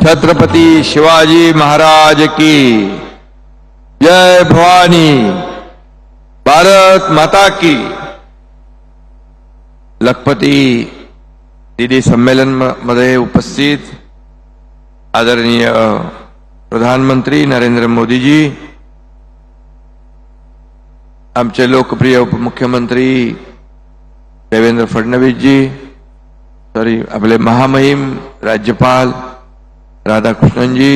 छत्रपति शिवाजी महाराज की जय। भवानी भारत माता की। लखपती दीदी संमेलन मध्ये उपस्थित आदरणीय प्रधानमंत्री नरेंद्र मोदी जी, आमचे लोकप्रिय उपमुख्यमंत्री देवेंद्र फडणवीस जी, आपले महामहिम राज्यपाल राधाकृष्णन जी,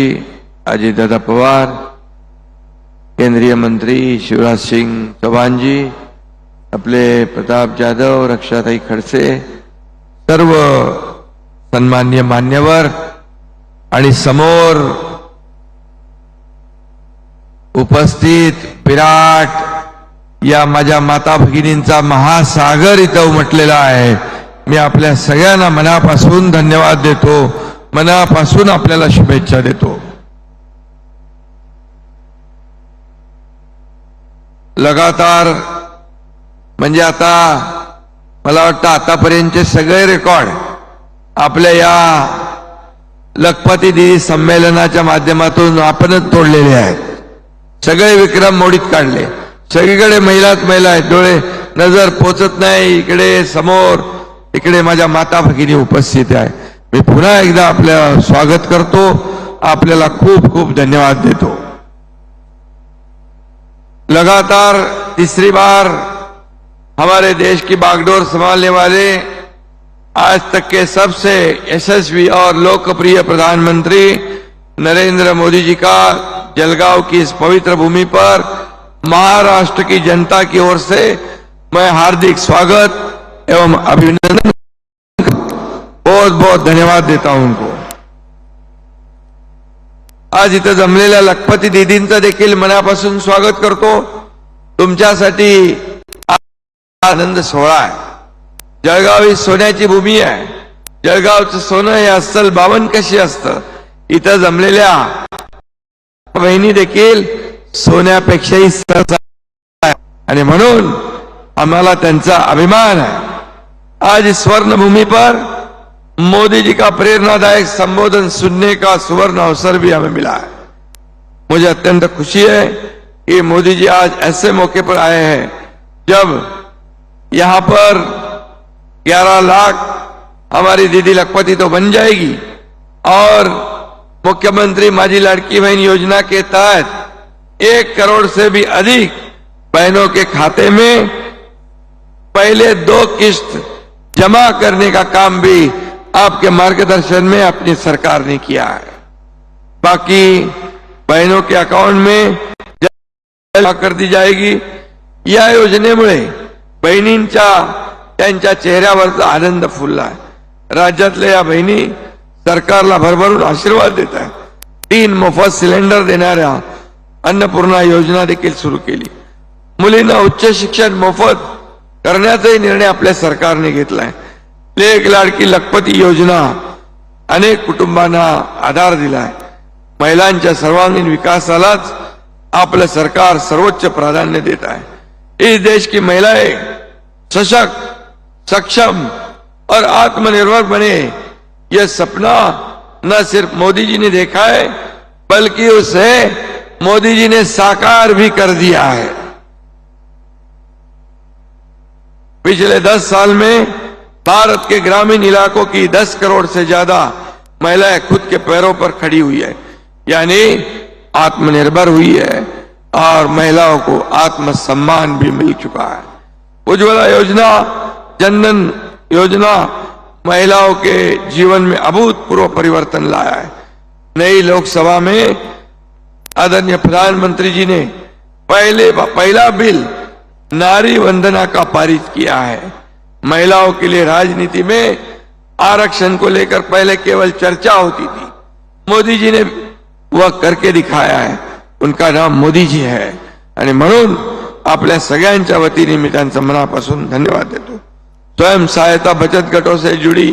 अजितदादा पवार, केंद्रीय मंत्री शिवराज सिंग चौहान जी, आपले प्रताप जाधव, रक्षाताई खडसे, सर्व सन्मान्य मान्यवर आणि समोर उपस्थित विराट या माझ्या माता भगिनींचा महासागर इथं उमटलेला आहे। मी आपल्या सगळ्यांना मनापासून धन्यवाद देतो, मनापासून आपल्याला शुभेच्छा देतो। लगातार म्हणजे आता मला वाटतं आतापर्यंतचे सगळे रेकॉर्ड आपल्या या लखपती दीदी संमेलनाच्या माध्यमातून आपणच तोडलेले आहेत। सगळे विक्रम मोडीत काढले। सगळीकडे महिलाच महिला आहेत, डोळे नजर पोचत नाही इकडे समोर, इकडे माझ्या माता भगिनी उपस्थित आहे। मी पुन्हा एकदा आपलं स्वागत करतो, आपल्याला खूप खूप धन्यवाद देतो। लगातार तीसरी बार हमारे देश की बागडोर संभालने वाले आज तक के सबसे यशस्वी और लोकप्रिय प्रधानमंत्री नरेंद्र मोदी जी का जलगांव की इस पवित्र भूमि पर महाराष्ट्र की जनता की ओर से मैं हार्दिक स्वागत एवं अभिनंदन, बहुत बहुत धन्यवाद देता हूं उनको। आज इथं जमलेल्या लखपती दीदींचं देखील मनापासून स्वागत करतो। तुमच्यासाठी आनंद सोहळा आहे। जळगाव ही सोन्याची भूमी आहे। जळगावचं सोनं हे अस्सल 52 कशी असतं, इथं जमलेल्या बहिणी देखील सोन्यापेक्षाही सरस आहे आणि म्हणून आम्हाला त्यांचा अभिमान है। आज इस स्वर्ण भूमि पर मोदी जी का प्रेरणादायक संबोधन सुनने का सुवर्ण अवसर भी हमें मिला है। मुझे अत्यंत खुशी है कि मोदी जी आज ऐसे मौके पर आए हैं जब यहां पर 11 लाख हमारी दीदी लखपति तो बन जाएगी और मुख्यमंत्री माझी लाड़की बहन योजना के तहत 1 करोड़ से भी अधिक बहनों के खाते में पहले 2 किस्त जमा करने का काम भी आपके मार्गदर्शन में अपनी सरकार ने किया है। बाकी बहनों के अकाउंट में जमा कर दी जाएगी। या योजनेमुळे बहिणींच्या त्यांच्या चेहऱ्यावरचा आनंद फुलला आहे। राज्यातल्या या बहिणी सरकारला भरभरून आशीर्वाद देत आहेत। 3 मोफत सिलेंडर देणाऱ्या अन्नपूर्णा योजना देखील सुरू केली। मुलींना उच्च शिक्षण मोफत करण्याचाही निर्णय आपल्या सरकारने घेतलाय। लेक लाडकी लखपती योजना अनेक कुटुंबांना आधार दिलाय। महिलांच्या सर्वांगीण विकासालाच आपलं सरकार सर्वोच्च प्राधान्य देत आहे। इस देश की महिलाएं सशक्त, सक्षम और आत्मनिर्भर बने, यह सपना न सिर्फ मोदी जी ने देखा है बल्कि उसे मोदी जी ने साकार भी कर दिया है। पिछले 10 साल में भारत के ग्रामीण इलाकों की 10 करोड़ से ज्यादा महिलाएं खुद के पैरों पर खड़ी हुई है, यानी आत्मनिर्भर हुई है और महिलाओं को आत्मसम्मान भी मिल चुका है। उज्ज्वला योजना, जनधन योजना महिलाओं के जीवन में अभूतपूर्व परिवर्तन लाया है। नई लोकसभा में आदरणीय प्रधानमंत्री जी ने पहला बिल नारी वंदना का पारित किया है। महिलाओं के लिए राजनीति में आरक्षण को लेकर पहले केवल चर्चा होती थी, मोदी जी ने वह करके दिखाया है। उनका नाम मोदी जी है आणि म्हणून आपल्या सगळ्यांच्या वतीने मी त्यांचा मनापासून धन्यवाद देतो। स्वयं सहायता बचत गटों से जुड़ी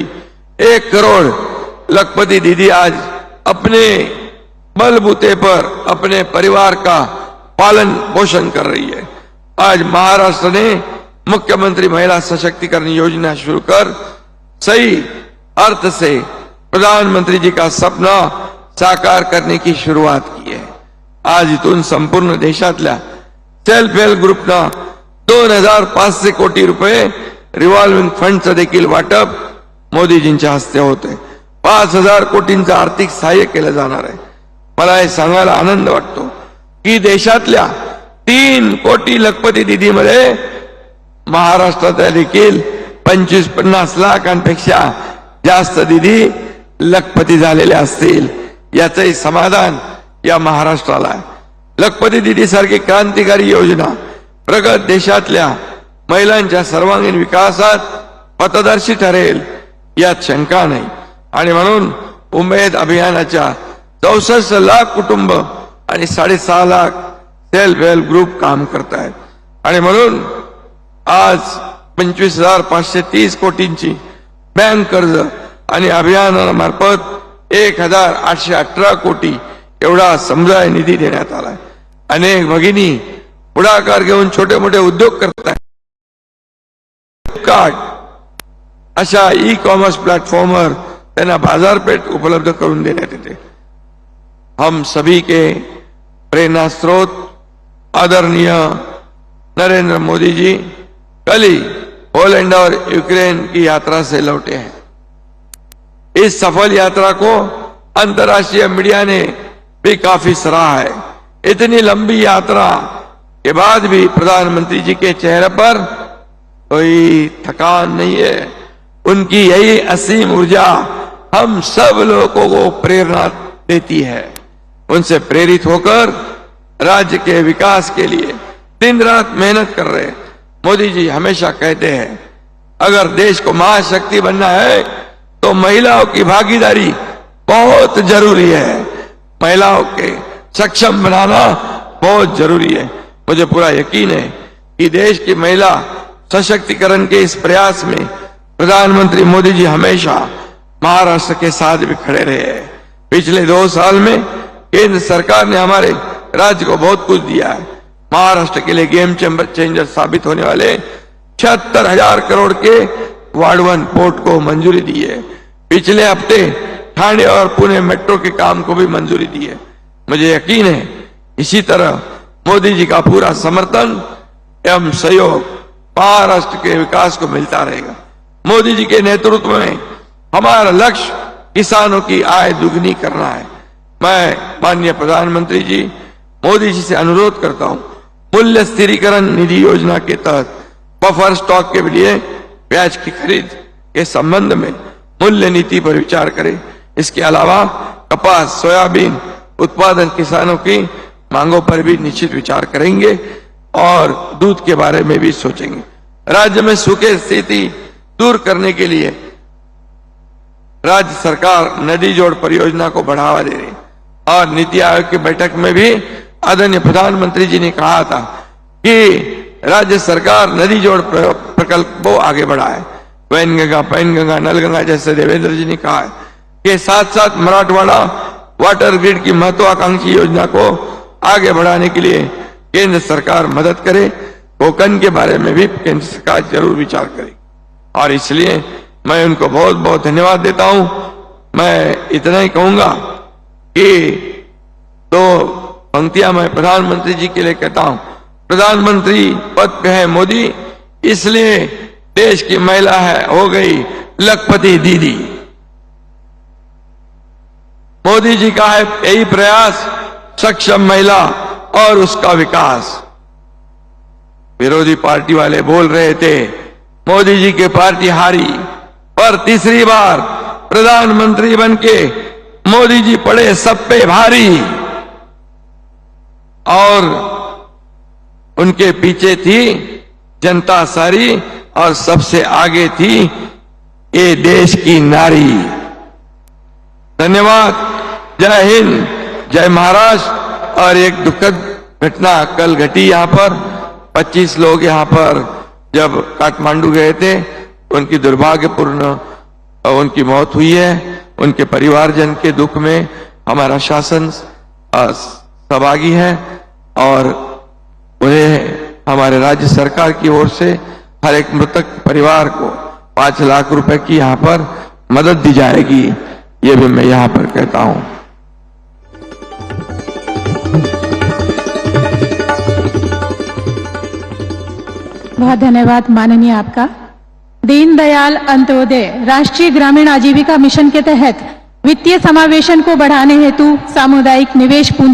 1 करोड़ लखपति दीदी आज अपने बलबूते पर अपने परिवार का पालन पोषण कर रही है। आज महाराष्ट्र ने मुख्यमंत्री महिला सशक्तिकरण योजना शुरू कर सही अर्थ से प्रधानमंत्री जी का सपना साकार करण्याची सुरुवात की आहे. आज इथून संपूर्ण देशातल्या सेल्फ हेल्प ग्रुपना 2500 कोटी रुपये रिव्हॉल्विंग फंडचं देखील वाटप मोदीजींच्या हस्ते होते. 5000 कोटींचं आर्थिक सहाय्य केलं जाणार आहे. मला हे सांगायला आनंद वाटतो की देशातल्या 3 कोटी लखपती दीदीमध्ये महाराष्ट्रातल्या देखील 25-50 लाखांपेक्षा जास्त दीदी लखपती झालेले असतील. याचंही समाधान या महाराष्ट्राला आहे. लखपती दीदी सारखी क्रांतिकारी योजना प्रगत देशातल्या महिलांच्या सर्वांगीण विकासात पथदर्शी ठरेल यात शंका नाही. आणि म्हणून उमेद अभियानाच्या 64 लाख कुटुंब आणि 6.5 लाख सेल्फ हेल्प ग्रुप काम करत आहेत. आणि म्हणून आज 25,530 कोटींची बँक कर्ज आणि अभियानामार्फत 1,818 कोटी एवढा समुदाय निधी देण्यात आलाय. अनेक भगिनी पुढाकार घेऊन छोटे मोठे उद्योग करतात. फ्लिपकार्ट अशा ई कॉमर्स प्लॅटफॉर्मवर त्यांना बाजारपेठ उपलब्ध करून देण्यात येते. हम सभी के प्रेरणा स्रोत आदरणीय नरेंद्र मोदी जी कल ही पोलैंड और यूक्रेन की यात्रा से लौटे हैं. इस सफल यात्रा को अंतर्राष्ट्रीय मीडिया ने भी काफी सराहा है. इतनी लंबी यात्रा के बाद भी प्रधानमंत्री जी के चेहरे पर कोई थकान नहीं है. उनकी यही असीम ऊर्जा हम सब लोगों को प्रेरणा देती है. उनसे प्रेरित होकर राज्य के विकास के लिए दिन रात मेहनत कर रहे मोदी जी हमेशा कहते हैं, अगर देश को महाशक्ति बनना है तो महिलाओं की भागीदारी बहुत जरूरी है. महिलाओं के सक्षम बनाना बहुत जरूरी है. मुझे पूरा यकीन है कि देश की महिला सशक्तिकरण के इस प्रयास में प्रधानमंत्री मोदी जी हमेशा महाराष्ट्र के साथ भी खड़े रहे हैं. पिछले 2 साल में केंद्र सरकार ने हमारे राज्य को बहुत कुछ दिया है. महाराष्ट्र के लिए गेम चेंजर साबित होने वाले 76,000 करोड़ के वाडवन पोर्ट को मंजूरी दी है. पिछले हफ्ते ठाणे और पुणे मेट्रो के काम को भी मंजूरी दी है. मुझे यकीन है इसी तरह मोदी जी का पूरा समर्थन एवं सहयोग महाराष्ट्र के विकास को मिलता रहेगा. मोदी जी के नेतृत्व में हमारा लक्ष्य किसानों की आय दुगनी करना है. मैं माननीय प्रधानमंत्री जी मोदी जी से अनुरोध करता हूं, मूल्य स्थिरीकरण निधि योजना के तहत बफर स्टॉक के लिए प्याज की खरीद के संबंध में मूल्य नीति पर विचार करें. इसके अलावा कपास सोयाबीन उत्पादन किसानों की मांगों पर भी निश्चित विचार करेंगे और दूध के बारे में भी सोचेंगे. राज्य में सूखे स्थिति दूर करने के लिए राज्य सरकार नदी जोड़ परियोजना को बढ़ावा दे रही और नीति आयोग की बैठक में भी आदरणीय प्रधानमंत्री जी ने कहा था कि राज्य सरकार नदी जोड़ प्रकल्प को आगे बढ़ाए. वैनगंगा पैनगंगा नलगंगा जैसे देवेंद्र जी ने कहा है कि साथ साथ मराठवाड़ा वाटर ग्रिड की महत्वाकांक्षी योजना को आगे बढ़ाने के लिए केंद्र सरकार मदद करे. कोकन के बारे में भी केंद्र सरकार जरूर विचार करे और इसलिए मैं उनको बहुत बहुत धन्यवाद देता हूं. मैं इतना ही कहूंगा कि 2 पंक्तियां मैं प्रधानमंत्री जी के लिए कहता हूं. प्रधानमंत्री पद पे है मोदी, इसलिए देश की महिला है हो गई लखपति दीदी. मोदी जी का है यही प्रयास, सक्षम महिला और उसका विकास. विरोधी पार्टी वाले बोल रहे थे मोदी जी की पार्टी हारी, पर तीसरी बार प्रधानमंत्री बनके मोदी जी पड़े सब पे भारी और उनके पीछे थी जनता सारी और सबसे आगे थी ये देश की नारी. धन्यवाद. जय हिंद, जय महाराष्ट्र. और एक दुखद घटना कल घटी. यहां पर 25 लोग यहां पर जब काठमांडू गए थे उनकी दुर्भाग्यपूर्ण उनकी मौत हुई है. उनके परिवारजन के दुख में हमारा शासन सहभागी है और उन्हें हमारे राज्य सरकार की ओर से हर एक मृतक परिवार को 5 लाख रुपए की यहां पर मदद दी जाएगी. ये भी मैं यहां पर कहता हूं. बहुत धन्यवाद माननीय आपका। दीनदयाल अंत्योदय राष्ट्रीय ग्रामीण आजीविका मिशन के तहत वित्तीय समावेशन को बढ़ाने हेतु सामुदायिक निवेश पूंजी